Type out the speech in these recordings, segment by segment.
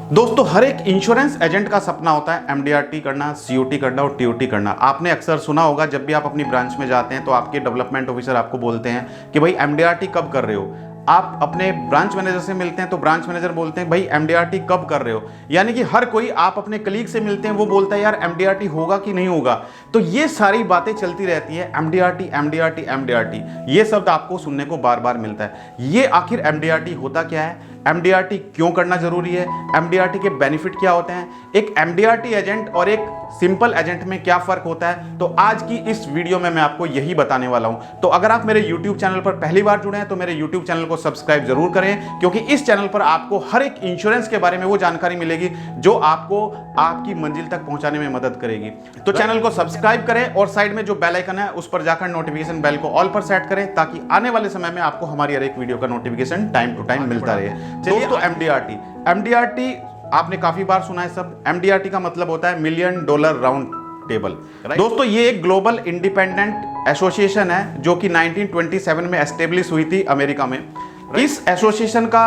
दोस्तों हर एक insurance agent का सपना होता है एमडीआरटी करना, सीओटी करना और टीओटी करना। आपने अक्सर सुना होगा जब भी आप अपनी ब्रांच में जाते हैं तो आपके डेवलपमेंट ऑफिसर आपको बोलते हैं कि भाई एमडीआरटी कब कर रहे हो। आप अपने ब्रांच मैनेजर से मिलते हैं तो ब्रांच मैनेजर बोलते हैं भाई एमडीआरटी कब कर रहे हो। यानी कि हर कोई, आप अपने कलीग से मिलते हैं वो बोलता है यार एमडीआरटी होगा कि नहीं होगा। तो ये सारी बातें चलती रहती है, एमडीआरटी एमडीआरटी एमडीआरटी, ये शब्द आपको सुनने को बार बार मिलता है। ये आखिर एमडीआरटी होता क्या है, एमडीआरटी क्यों करना जरूरी है, एमडीआरटी के बेनिफिट क्या होते हैं, एक एमडीआरटी एजेंट और एक सिंपल एजेंट में क्या फर्क होता है, तो आज की इस वीडियो में मैं आपको यही बताने वाला हूं। तो अगर आप मेरे YouTube चैनल पर पहली बार जुड़े हैं तो मेरे YouTube चैनल को सब्सक्राइब जरूर करें, क्योंकि इस चैनल पर आपको हर एक इंश्योरेंस के बारे में वो जानकारी मिलेगी जो आपको आपकी मंजिल तक पहुंचाने में मदद करेगी। तो चैनल को सब्सक्राइब करें और साइड में जो बेल आइकन है उस पर जाकर नोटिफिकेशन बेल को ऑल पर सेट करें, ताकि आने वाले समय में आपको हमारी हर एक वीडियो का नोटिफिकेशन टाइम टू टाइम मिलता रहे। दोस्तों एमडीआरटी आपने काफी बार सुना है सब। एमडीआरटी का मतलब होता है मिलियन डॉलर राउंड टेबल। दोस्तों ये एक ग्लोबल इंडिपेंडेंट एसोसिएशन है जो कि 1927 में एस्टेब्लिश हुई थी अमेरिका में। इस एसोसिएशन का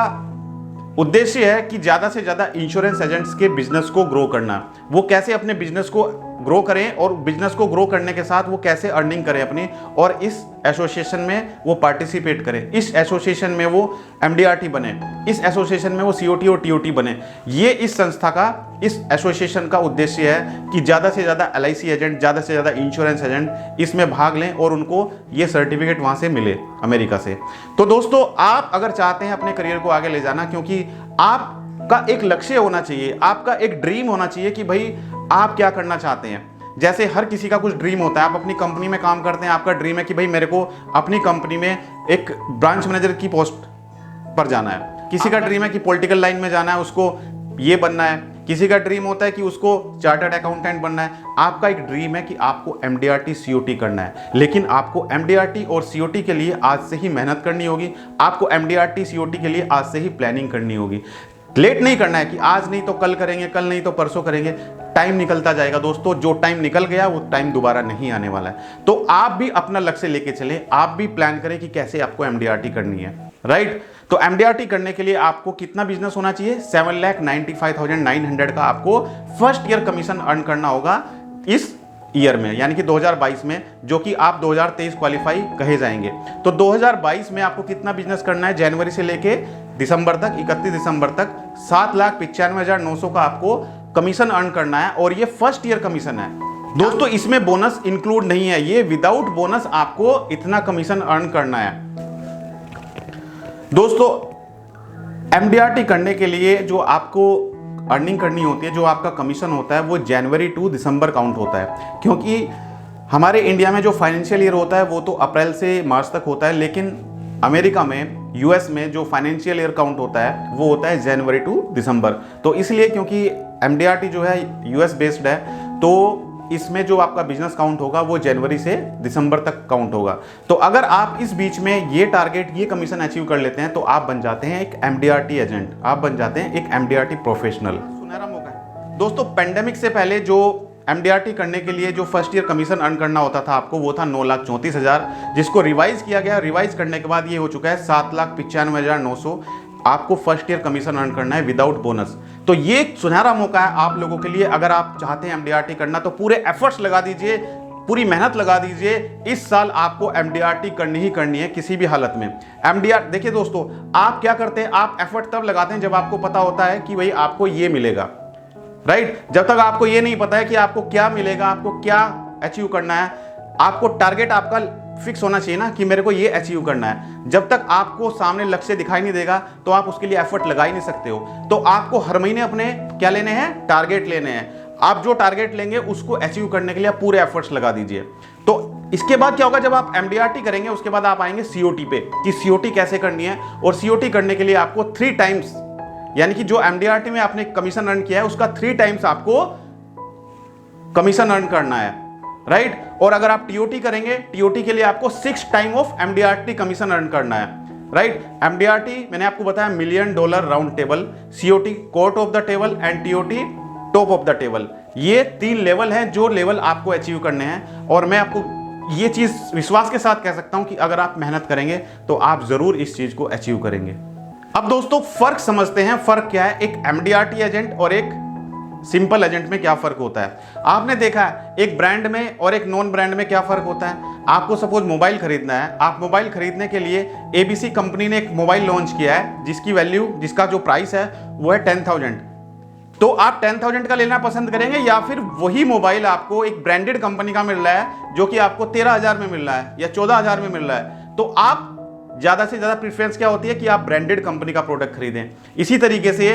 उद्देश्य है कि ज्यादा से ज्यादा इंश्योरेंस एजेंट्स के बिजनेस को ग्रो करना। वो कैसे अपने बिजनेस को ग्रो करें और बिजनेस को ग्रो करने के साथ वो कैसे अर्निंग करें अपनी, और इस एसोसिएशन में वो पार्टिसिपेट करें। इस एसोसिएशन में वो एमडीआरटी बने, इस एसोसिएशन में वो सीओटी और टीओटी बने। ये इस संस्था का, इस एसोसिएशन का उद्देश्य है कि ज़्यादा से ज़्यादा एलआईसी एजेंट, ज़्यादा से ज़्यादा इंश्योरेंस एजेंट इसमें भाग लें और उनको ये सर्टिफिकेट वहाँ से मिले अमेरिका से। तो दोस्तों आप अगर चाहते हैं अपने करियर को आगे ले जाना, क्योंकि आपका एक लक्ष्य होना चाहिए, आपका एक ड्रीम होना चाहिए कि भाई आप क्या करना चाहते हैं। जैसे हर किसी का कुछ ड्रीम होता है। आप अपनी कंपनी में काम करते हैं, आपका ड्रीम है कि भाई मेरे को अपनी कंपनी में एक ब्रांच मैनेजर की पोस्ट पर जाना है। किसी का ड्रीम है कि पॉलिटिकल लाइन में जाना है, उसको ये बनना है। किसी का ड्रीम होता है कि उसको चार्टर्ड अकाउंटेंट बनना है। आपका एक ड्रीम है कि आपको एमडीआरटी सीओटी करना है, लेकिन आपको एमडीआरटी और सीओटी के लिए आज से ही मेहनत करनी होगी। आपको एमडीआरटी सीओटी के लिए आज से ही प्लानिंग करनी होगी। लेट नहीं करना है कि आज नहीं तो कल करेंगे, कल नहीं तो परसों करेंगे। टाइम निकलता जाएगा दोस्तों, जो टाइम निकल गया वो टाइम दोबारा नहीं आने वाला है। तो आप भी अपना लक्ष्य लेके चले, आप भी प्लान करें कि कैसे आपको एमडीआरटी करनी है, राइट। तो एमडीआरटी करने के लिए आपको कितना बिजनेस होना चाहिए, 7,95,900 का आपको फर्स्ट ईयर कमीशन अर्न करना होगा इस ईयर में, यानी कि 2022 में, जो कि आप 2023 क्वालिफाई कहे जाएंगे। तो 2022 में आपको कितना बिजनेस करना है, जनवरी से लेके दिसंबर तक, 31 दिसंबर तक 7,95,900 का आपको कमीशन अर्न करना है, और ये फर्स्ट ईयर कमीशन है दोस्तों। इसमें बोनस इंक्लूड नहीं है, ये विदाउट बोनस आपको इतना कमीशन अर्न करना है। दोस्तों एमडीआरटी करने के लिए जो आपको अर्निंग करनी होती है, जो आपका कमीशन होता है, वो जनवरी टू दिसंबर काउंट होता है। क्योंकि हमारे इंडिया में जो फाइनेंशियल ईयर होता है वो तो अप्रैल से मार्च तक होता है, लेकिन अमेरिका में, यूएस में जो फाइनेंशियल ईयर काउंट होता है वो होता है जनवरी टू दिसंबर। तो इसलिए क्योंकि एमडीआरटी जो है यूएस बेस्ड है, तो इसमें जो आपका बिजनेस काउंट होगा वो जनवरी से दिसंबर तक काउंट होगा। तो अगर आप इस बीच में ये टारगेट, ये कमीशन अचीव कर लेते हैं तो आप बन जाते हैं एक एमडीआरटी एजेंट, आप बन जाते हैं एक एमडीआरटी प्रोफेशनल। सुनहरा मौका है दोस्तों। पेंडेमिक से पहले जो एमडीआरटी करने के लिए जो फर्स्ट ईयर कमीशन अर्न करना होता था आपको, वो था 9,34,000, जिसको रिवाइज किया गया। रिवाइज करने के बाद ये हो चुका है 7,95,900 आपको फर्स्ट ईयर कमीशन अर्न करना है विदाउट बोनस। तो ये एक सुनहरा मौका है आप लोगों के लिए। अगर आप चाहते हैं एमडीआरटी करना तो पूरे एफर्ट्स लगा दीजिए, पूरी मेहनत लगा दीजिए। इस साल आपको एमडीआरटी करनी ही करनी है किसी भी हालत में। एमडीआर देखिए दोस्तों, आप क्या करते हैं, आप एफर्ट तब लगाते हैं जब आपको पता होता है कि भाई आपको ये मिलेगा, राइट। जब तक आपको ये नहीं पता है कि आपको क्या मिलेगा, आपको क्या अचीव करना है, आपको टारगेट आपका फिक्स होना चाहिए ना कि मेरे को ये अचीव करना है। जब तक आपको सामने लक्ष्य दिखाई नहीं देगा तो आप उसके लिए एफर्ट लगा ही नहीं सकते हो। तो आपको हर महीने अपने क्या लेने हैं, टारगेट लेने हैं। आप जो टारगेट लेंगे उसको अचीव करने के लिए आप पूरे एफर्ट्स लगा दीजिए। तो इसके बाद क्या होगा, जब आप एमडीआरटी करेंगे उसके बाद आप आएंगे सीओटी पे, कि सीओटी कैसे करनी है। और सीओटी करने के लिए आपको 3 टाइम्स, यानी कि जो एमडीआरटी में आपने कमीशन अर्न किया है उसका 3 टाइम्स आपको कमीशन अर्न करना है, राइट। और अगर आप टीओटी करेंगे, टीओटी के लिए आपको 6 time of MDRT commission earn करना है, राइट। एमडीआरटी मैंने आपको बताया million dollar round table, COT court of the table and TOT top of the table. ये 3 लेवल हैं जो लेवल आपको अचीव करने हैं। और मैं आपको ये चीज विश्वास के साथ कह सकता हूं कि अगर आप मेहनत करेंगे तो आप जरूर इस चीज को अचीव करेंगे। अब दोस्तों फर्क समझते हैं, फर्क क्या है एक एमडीआरटी एजेंट और एक सिंपल एजेंट में क्या फर्क होता है। आपने देखा है एक ब्रांड में और एक नॉन ब्रांड में क्या फर्क होता है। आपको सपोज मोबाइल खरीदना है, आप मोबाइल खरीदने के लिए एबीसी कंपनी ने एक मोबाइल लॉन्च किया है जिसकी वैल्यू, जिसका जो प्राइस है वो है 10,000। तो आप 10,000 का लेना पसंद करेंगे या फिर वही मोबाइल आपको एक ब्रांडेड कंपनी का मिल रहा है जो कि आपको 13,000 में मिल रहा है या 14,000 में मिल रहा है, तो आप ज्यादा से ज्यादा प्रेफरेंस क्या होती है कि आप ब्रांडेड कंपनी का प्रोडक्ट खरीदें। इसी तरीके से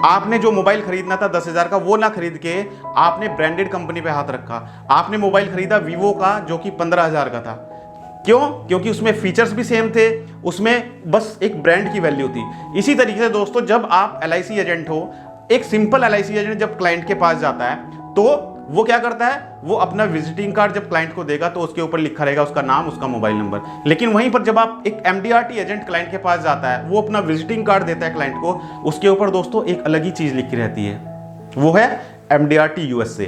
आपने जो मोबाइल खरीदना था 10,000 का, वो ना खरीद के आपने ब्रांडेड कंपनी पे हाथ रखा। आपने मोबाइल खरीदा वीवो का जो कि 15,000 का था। क्यों? क्योंकि उसमें फीचर्स भी सेम थे, उसमें बस एक ब्रांड की वैल्यू थी। इसी तरीके से दोस्तों जब आप एलआईसी एजेंट हो, एक सिंपल एलआईसी एजेंट जब क्लाइंट के पास जाता है तो वो क्या करता है, वो अपना विजिटिंग कार्ड जब क्लाइंट को देगा तो उसके ऊपर लिखा रहेगा उसका नाम, उसका मोबाइल नंबर। लेकिन वहीं पर जब आप एक एमडीआरटी एजेंट क्लाइंट के पास जाता है, वो अपना विजिटिंग कार्ड देता है क्लाइंट को, उसके ऊपर दोस्तों एक अलग ही चीज लिखी रहती है, वो है एमडीआरटी यूएसए,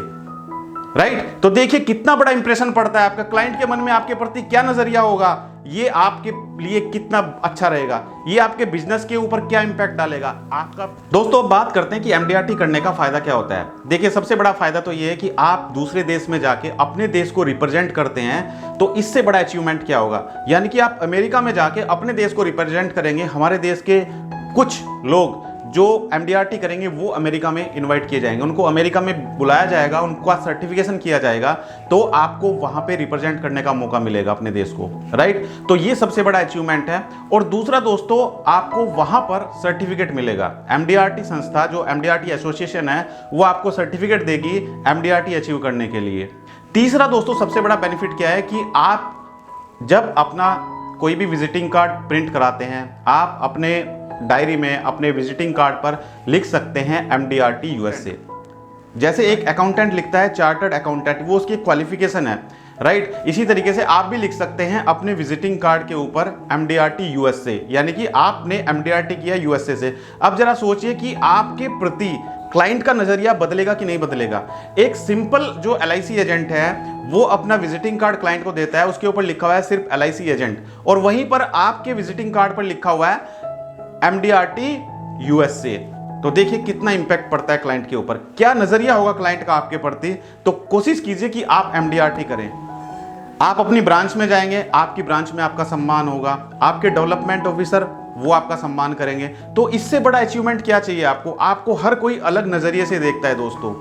राइट। तो देखिए कितना बड़ा इंप्रेशन पड़ता है आपका, क्लाइंट के मन में आपके प्रति क्या नजरिया होगा, ये आपके लिए कितना अच्छा रहेगा, ये आपके बिजनेस के ऊपर क्या इंपैक्ट डालेगा आपका। दोस्तों अब बात करते हैं कि एमडीआरटी करने का फायदा क्या होता है। देखिए सबसे बड़ा फायदा तो ये है कि आप दूसरे देश में जाके अपने देश को रिप्रेजेंट करते हैं, तो इससे बड़ा अचीवमेंट क्या होगा। यानी कि आप अमेरिका में जाके अपने देश को रिप्रेजेंट करेंगे, हमारे देश के कुछ लोग जो एमडीआरटी करेंगे वो अमेरिका में इनवाइट किए जाएंगे, उनको अमेरिका में बुलाया जाएगा, उनका सर्टिफिकेशन किया जाएगा, तो आपको वहां पे रिप्रेजेंट करने का मौका मिलेगा अपने देश को, राइट। तो ये सबसे बड़ा अचीवमेंट है। और दूसरा दोस्तों आपको वहां पर सर्टिफिकेट मिलेगा, एमडीआरटी संस्था जो एमडीआरटी एसोसिएशन है वो आपको सर्टिफिकेट देगी एमडीआरटी अचीव करने के लिए। तीसरा दोस्तों सबसे बड़ा बेनिफिट क्या है कि आप जब अपना कोई भी विजिटिंग कार्ड प्रिंट कराते हैं, आप अपने डायरी में अपने विजिटिंग कार्ड पर लिख सकते हैं एमडीआरटी यूएसए। जैसे एक अकाउंटेंट लिखता है चार्टर्ड अकाउंटेंट, वो उसकी क्वालिफिकेशन है, राइट। इसी तरीके से आप भी लिख सकते हैं अपने विजिटिंग कार्ड के ऊपर एमडीआरटी यूएसए, यानी कि आपने एमडीआरटी किया यूएसए से। अब जरा सोचिए कि आपके प्रति क्लाइंट का नजरिया बदलेगा कि नहीं बदलेगा। एक सिंपल जो एलआईसी एजेंट है वो अपना विजिटिंग कार्ड क्लाइंट को देता है, उसके ऊपर लिखा हुआ है सिर्फ एलआईसी एजेंट, और वहीं पर आपके विजिटिंग कार्ड पर लिखा हुआ है एमडीआरटी यूएसए। तो देखिए कितना इंपैक्ट पड़ता है क्लाइंट के ऊपर, क्या नजरिया होगा क्लाइंट का आपके प्रति। तो कोशिश कीजिए कि आप एमडीआरटी करें। आप अपनी ब्रांच में जाएंगे, आपकी ब्रांच में आपका सम्मान होगा, आपके डेवलपमेंट ऑफिसर वो आपका सम्मान करेंगे। तो इससे बड़ा अचीवमेंट क्या चाहिए आपको। आपको हर कोई अलग नजरिए से देखता है दोस्तों।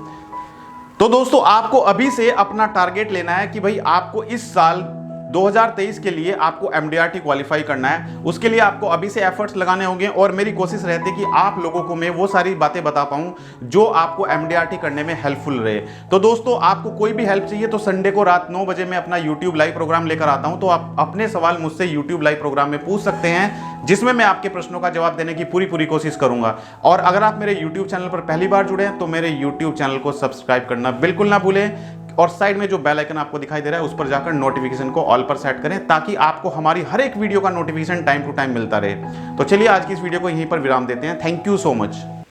तो दोस्तों आपको अभी से अपना टारगेट लेना है कि भाई आपको इस साल 2023 के लिए आपको एमडीआरटी क्वालिफाई करना है। उसके लिए आपको अभी से एफर्ट्स लगाने होंगे, और मेरी कोशिश रहती है कि आप लोगों को मैं वो सारी बातें बता पाऊं जो आपको एमडीआरटी करने में हेल्पफुल रहे। तो दोस्तों आपको कोई भी हेल्प चाहिए तो संडे को रात 9 बजे मैं अपना यूट्यूब लाइव प्रोग्राम लेकर आता हूं, तो आप अपने सवाल मुझसे यूट्यूब लाइव प्रोग्राम में पूछ सकते हैं, जिसमें मैं आपके प्रश्नों का जवाब देने की पूरी कोशिश करूंगा। और अगर आप मेरे यूट्यूब चैनल पर पहली बार जुड़े हैं तो मेरे यूट्यूब चैनल को सब्सक्राइब करना बिल्कुल ना भूलें, और साइड में जो बेल आइकन आपको दिखाई दे रहा है उस पर जाकर नोटिफिकेशन को ऑल पर सेट करें, ताकि आपको हमारी हर एक वीडियो का नोटिफिकेशन टाइम टू टाइम मिलता रहे। तो चलिए आज की इस वीडियो को यहीं पर विराम देते हैं। Thank you so much.